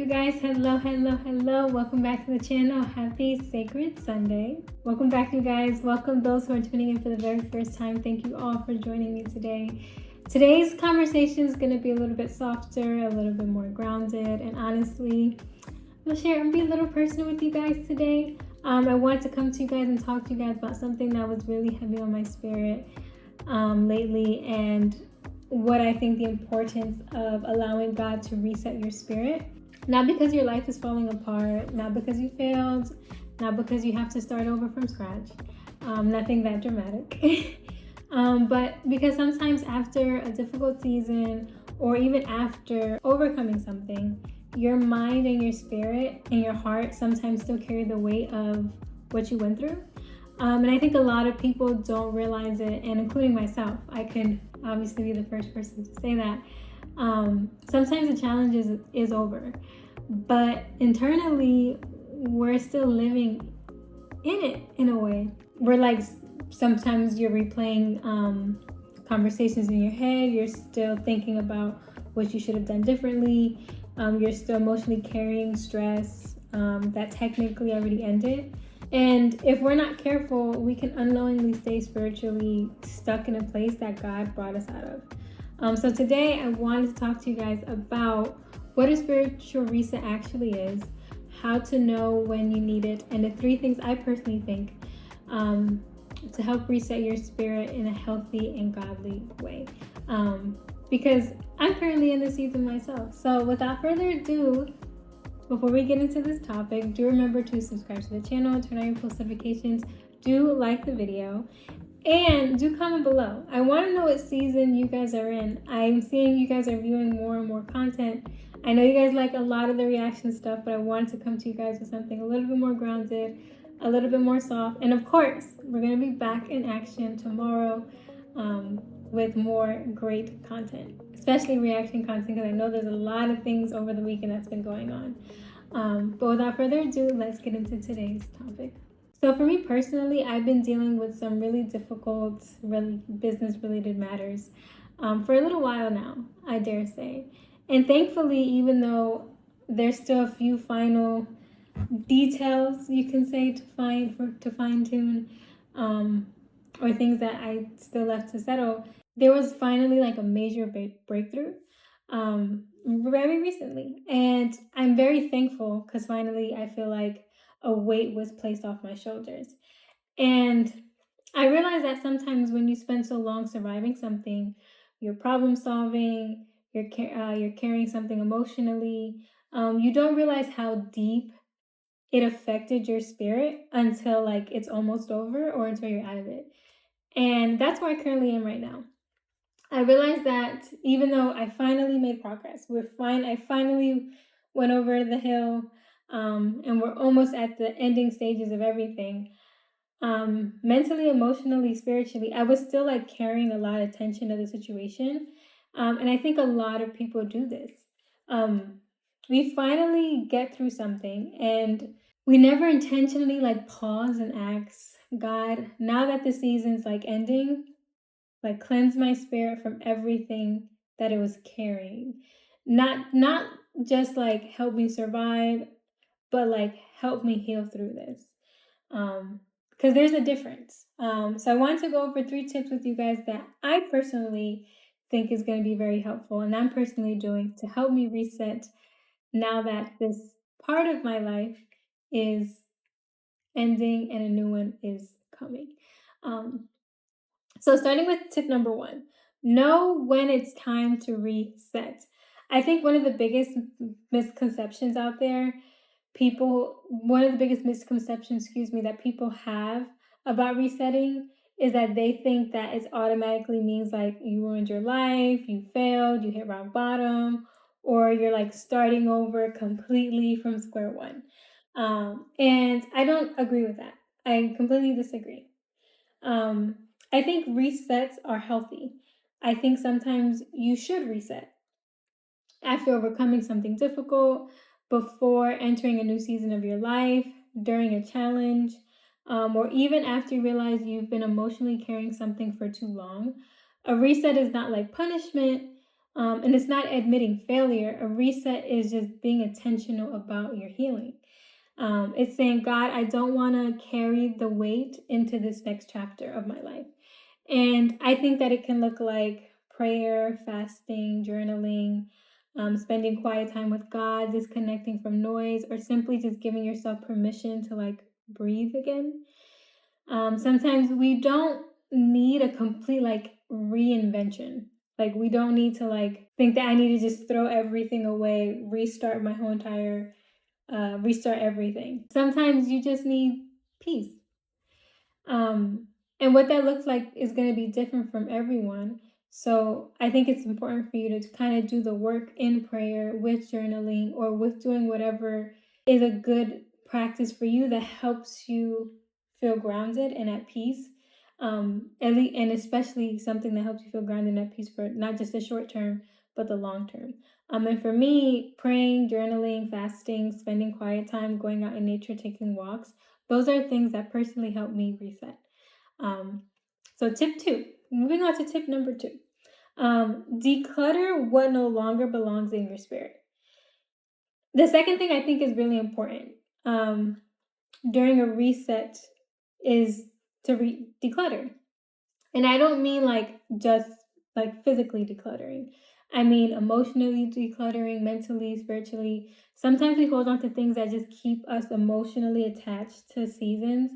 you guys? Hello. Welcome back to the channel. Happy Sacred Sunday. Welcome back, you guys. Welcome those who are tuning in for the very first time. Thank you all for joining me today. Today's conversation is going to be a little bit softer, a little bit more grounded, and honestly, I'm be a little personal with you guys today. I wanted to come to you guys and talk to you guys about something that was really heavy on my spirit lately, and what I think the importance of allowing God to reset your spirit. Not because your life is falling apart, not because you failed, not because you have to start over from scratch. Nothing that dramatic. But because sometimes after a difficult season, or even after overcoming something, your mind and your spirit and your heart sometimes still carry the weight of what you went through. And I think a lot of people don't realize it, and including myself, I can obviously be the first person to say that. Sometimes the challenge is over, but internally, we're still living in it in a way. We're like, sometimes you're replaying conversations in your head, you're still thinking about what you should have done differently, you're still emotionally carrying stress that technically already ended. And if we're not careful, we can unknowingly stay spiritually stuck in a place that God brought us out of. So today I wanted to talk to you guys about what a spiritual reset actually is, how to know when you need it, and the 3 things I personally think to help reset your spirit in a healthy and godly way. Because I'm currently in this season myself. So without further ado, before we get into this topic, do remember to subscribe to the channel, turn on your post notifications, do like the video, and do comment below. I want to know what season you guys are in. I'm seeing you guys are viewing more and more content. I know you guys like a lot of the reaction stuff, but I wanted to come to you guys with something a little bit more grounded, a little bit more soft. And of course, we're going to be back in action tomorrow with more great content, especially reaction content, because I know there's a lot of things over the weekend that's been going on. But without further ado, let's get into today's topic. So for me personally, I've been dealing with some really difficult, really business-related matters for a little while now, I dare say. And thankfully, even though there's still a few final details, you can say, to fine-tune, or things that I still left to settle, there was finally like a major breakthrough very recently. And I'm very thankful because finally I feel like a weight was placed off my shoulders. And I realized that sometimes when you spend so long surviving something, you're problem solving, you're carrying something emotionally, you don't realize how deep it affected your spirit until like it's almost over or until you're out of it. And that's where I currently am right now. I realized that even though I finally made progress, I finally went over the hill, and we're almost at the ending stages of everything. Mentally, emotionally, spiritually, I was still like carrying a lot of tension of the situation. And I think a lot of people do this. We finally get through something, and we never intentionally like pause and ask God, now that the season's like ending, like cleanse my spirit from everything that it was carrying. Not just like help me survive, but like help me heal through this. Because there's a difference. So I wanted to go over 3 tips with you guys that I personally think is going to be very helpful, and I'm personally doing to help me reset now that this part of my life is ending and a new one is coming. So starting with tip number 1, know when it's time to reset. I think one of the biggest misconceptions out there, that people have about resetting is that they think that it automatically means like you ruined your life, you failed, you hit rock bottom, or you're like starting over completely from square one. And I don't agree with that. I completely disagree. I think resets are healthy. I think sometimes you should reset after overcoming something difficult, before entering a new season of your life, during a challenge, or even after you realize you've been emotionally carrying something for too long. A reset is not like punishment. And it's not admitting failure. A reset is just being intentional about your healing. It's saying, God, I don't want to carry the weight into this next chapter of my life. And I think that it can look like prayer, fasting, journaling, spending quiet time with God, disconnecting from noise, or simply just giving yourself permission to like breathe again. Sometimes we don't need a complete like reinvention. Like we don't need to like think that I need to just throw everything away, restart my whole entire, restart everything. Sometimes you just need peace. And what that looks like is going to be different from everyone. So I think it's important for you to kind of do the work in prayer with journaling or with doing whatever is a good practice for you that helps you feel grounded and at peace. And especially something that helps you feel grounded and at peace for not just the short term, but the long term. And for me, praying, journaling, fasting, spending quiet time, going out in nature, taking walks, those are things that personally help me reset. So tip 2, moving on to tip number 2, declutter what no longer belongs in your spirit. The second thing I think is really important during a reset is to declutter. And I don't mean like just like physically decluttering. I mean emotionally decluttering, mentally, spiritually. Sometimes we hold on to things that just keep us emotionally attached to seasons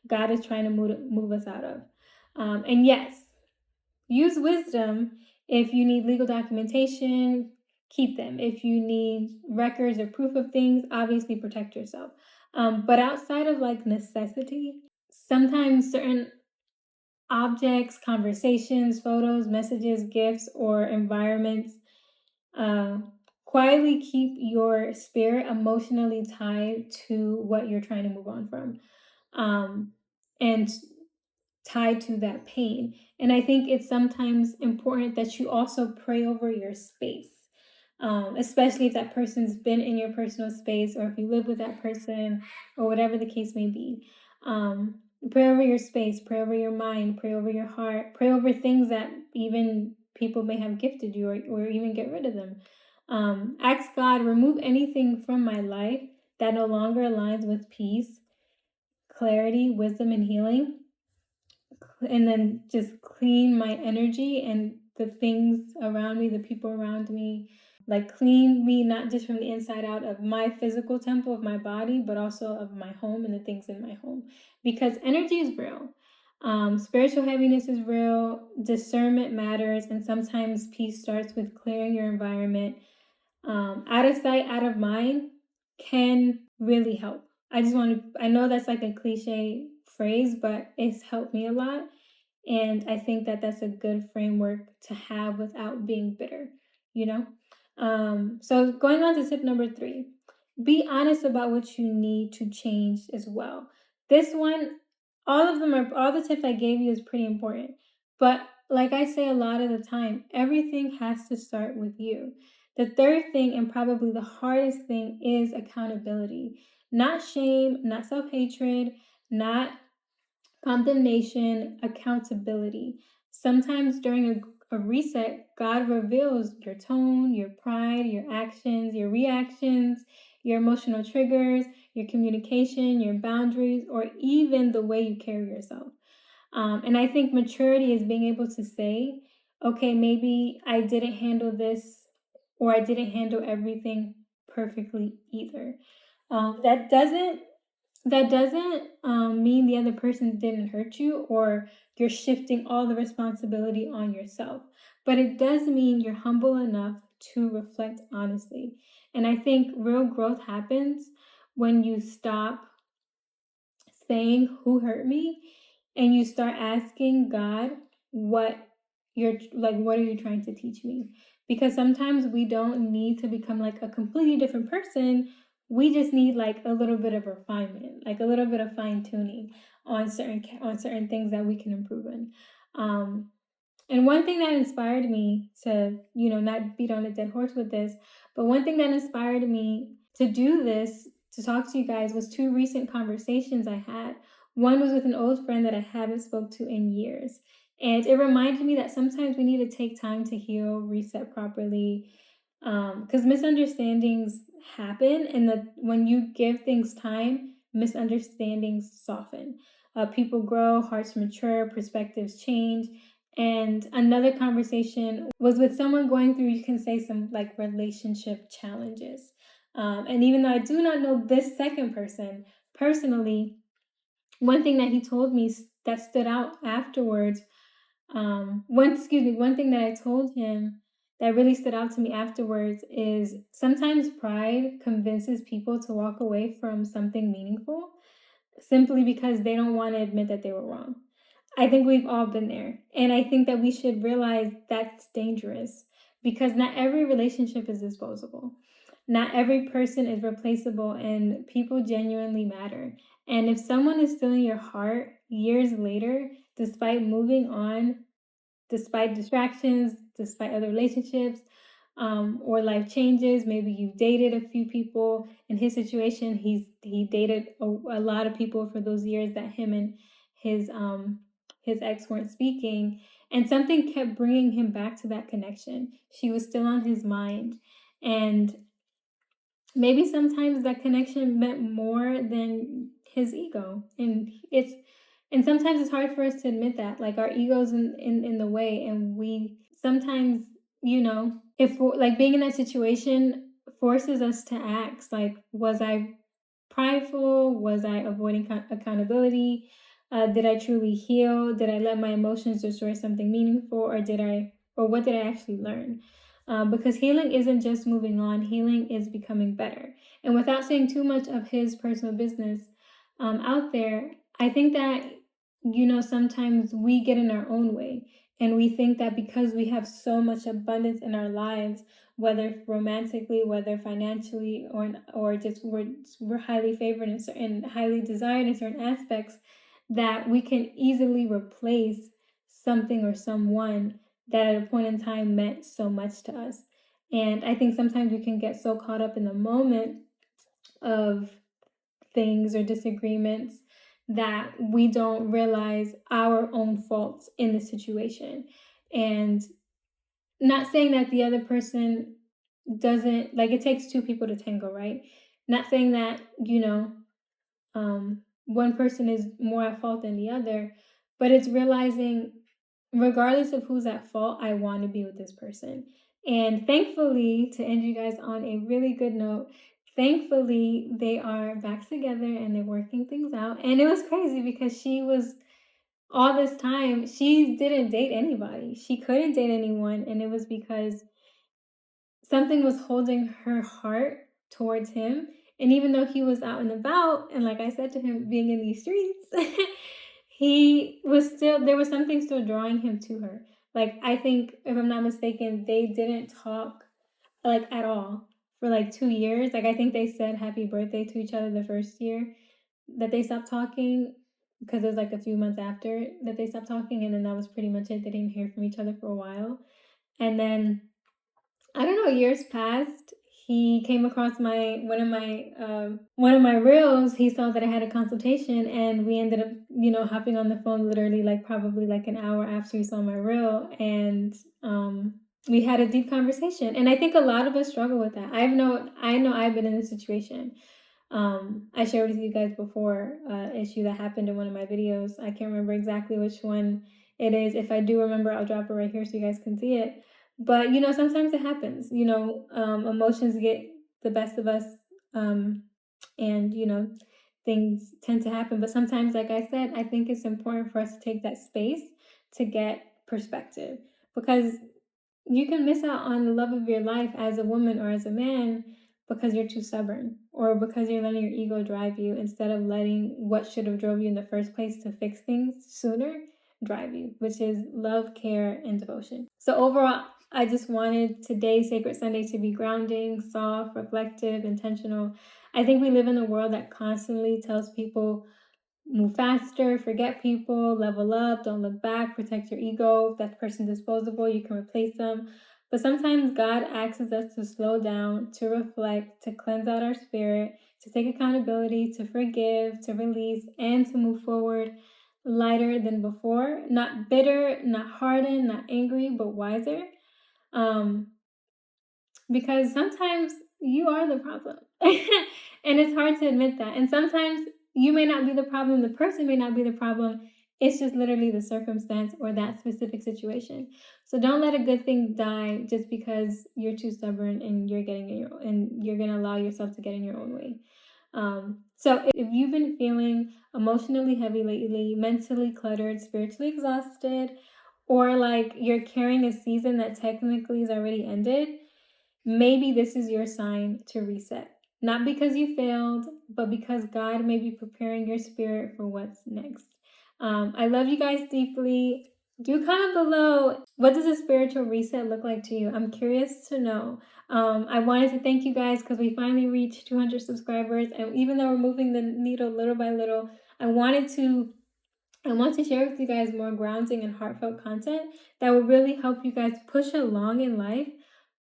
God is trying to move us out of. And yes, use wisdom. If you need legal documentation, keep them. If you need records or proof of things, obviously protect yourself. But outside of like necessity, sometimes certain objects, conversations, photos, messages, gifts, or environments uh, quietly keep your spirit emotionally tied to what you're trying to move on from, and tied to that pain. And I think it's sometimes important that you also pray over your space, especially if that person's been in your personal space or if you live with that person or whatever the case may be. Pray over your space, pray over your mind, pray over your heart, pray over things that even people may have gifted you, or even get rid of them. Ask God, remove anything from my life that no longer aligns with peace, clarity, wisdom, and healing. And then just clean my energy and the things around me, the people around me. Like clean me not just from the inside out of my physical temple of my body, but also of my home and the things in my home. Because energy is real. Spiritual heaviness is real. Discernment matters. And sometimes peace starts with clearing your environment. Out of sight, out of mind can really help. I know that's like a cliche phrase, but it's helped me a lot. And I think that that's a good framework to have without being bitter, you know? So going on to tip number 3, be honest about what you need to change as well. This one, all the tips I gave you is pretty important. But like I say a lot of the time, everything has to start with you. The third thing, and probably the hardest thing, is accountability. Not shame, not self-hatred, not condemnation, accountability. Sometimes during a reset, God reveals your tone, your pride, your actions, your reactions, your emotional triggers, your communication, your boundaries, or even the way you carry yourself. And I think maturity is being able to say, okay, maybe I didn't handle this, or I didn't handle everything perfectly either. That doesn't mean the other person didn't hurt you or you're shifting all the responsibility on yourself. But it does mean you're humble enough to reflect honestly. And I think real growth happens when you stop saying who hurt me and you start asking God what what are you trying to teach me? Because sometimes we don't need to become like a completely different person. We just need like a little bit of refinement, like a little bit of fine tuning on certain things that we can improve in. And one thing that inspired me to, not beat on a dead horse with this, but one thing that inspired me to do this, to talk to you guys, was 2 recent conversations I had. One was with an old friend that I haven't spoke to in years. And it reminded me that sometimes we need to take time to heal, reset properly, because misunderstandings happen, and that when you give things time, misunderstandings soften. People grow, hearts mature, perspectives change. And another conversation was with someone going through, you can say, some like relationship challenges. And even though I do not know this second person personally, one thing that he told me that stood out afterwards, one thing that I told him that really stood out to me afterwards is sometimes pride convinces people to walk away from something meaningful simply because they don't want to admit that they were wrong. I think we've all been there. And I think that we should realize that's dangerous because not every relationship is disposable. Not every person is replaceable, and people genuinely matter. And if someone is still in your heart years later, despite moving on, despite distractions, despite other relationships, or life changes. Maybe you've dated a few people. In his situation, he dated a lot of people for those years that him and his ex weren't speaking, and something kept bringing him back to that connection. She was still on his mind, and maybe sometimes that connection meant more than his ego, and sometimes it's hard for us to admit that, like our egos in the way, and we sometimes, if like being in that situation forces us to ask, like, was I prideful? Was I avoiding accountability? Did I truly heal? Did I let my emotions destroy something meaningful, or what did I actually learn? Because healing isn't just moving on, healing is becoming better. And without saying too much of his personal business out there, I think that, sometimes we get in our own way. And we think that because we have so much abundance in our lives, whether romantically, whether financially, or just we're highly favored and highly desired in certain aspects, that we can easily replace something or someone that at a point in time meant so much to us. And I think sometimes we can get so caught up in the moment of things or disagreements that we don't realize our own faults in the situation. And not saying that the other person doesn't, like, it takes two people to tango, right? Not saying that, one person is more at fault than the other, but it's realizing, regardless of who's at fault, I want to be with this person. And thankfully, to end you guys on a really good note, thankfully they are back together and they're working things out. And it was crazy because all this time, she didn't date anybody. She couldn't date anyone. And it was because something was holding her heart towards him. And even though he was out and about, and like I said to him, being in these streets, there was something still drawing him to her. Like, I think, if I'm not mistaken, they didn't talk like at all for like 2 years. Like, I think they said happy birthday to each other the first year that they stopped talking, because it was like a few months after that they stopped talking. And then that was pretty much it. They didn't hear from each other for a while. And then, I don't know, years passed. He came across one of my reels. He saw that I had a consultation, and we ended up, hopping on the phone literally like probably like an hour after he saw my reel, and we had a deep conversation. And I think a lot of us struggle with that. I know I've been in this situation. I shared with you guys before issue that happened in one of my videos. I can't remember exactly which one it is. If I do remember, I'll drop it right here so you guys can see it. But sometimes it happens. Emotions get the best of us, and things tend to happen. But sometimes, like I said, I think it's important for us to take that space to get perspective, because you can miss out on the love of your life as a woman or as a man because you're too stubborn, or because you're letting your ego drive you instead of letting what should have drove you in the first place to fix things sooner drive you, which is love, care, and devotion. So overall, I just wanted today's Sacred Sunday to be grounding, soft, reflective, intentional. I think we live in a world that constantly tells people move faster, forget people, level up, don't look back, protect your ego. If that person's disposable, you can replace them. But sometimes God asks us to slow down, to reflect, to cleanse out our spirit, to take accountability, to forgive, to release, and to move forward. lighter than before, not bitter, not hardened, not angry, but wiser. Because sometimes you are the problem. And it's hard to admit that. And sometimes you may not be the problem, the person may not be the problem. It's just literally the circumstance or that specific situation. So don't let a good thing die just because you're too stubborn and you're getting in your and you're gonna allow yourself to get in your own way. So if you've been feeling emotionally heavy lately, mentally cluttered, spiritually exhausted, or like you're carrying a season that technically is already ended, maybe this is your sign to reset. Not because you failed, but because God may be preparing your spirit for what's next. I love you guys deeply. Do comment below, what does a spiritual reset look like to you? I'm curious to know. I wanted to thank you guys because we finally reached 200 subscribers. And even though we're moving the needle little by little, I want to share with you guys more grounding and heartfelt content that will really help you guys push along in life,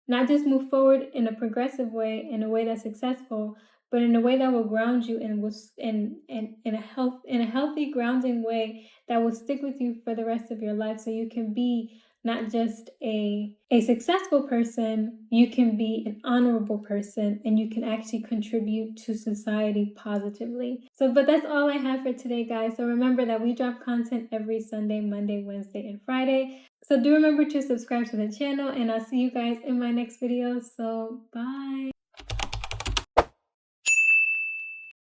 not just move forward in a progressive way, in a way that's successful, but in a way that will ground you and will in a healthy grounding way that will stick with you for the rest of your life, so you can be not just a successful person, you can be an honorable person, and you can actually contribute to society positively. But that's all I have for today, guys. So remember that we drop content every Sunday, Monday, Wednesday, and Friday. So do remember to subscribe to the channel, and I'll see you guys in my next video. So bye.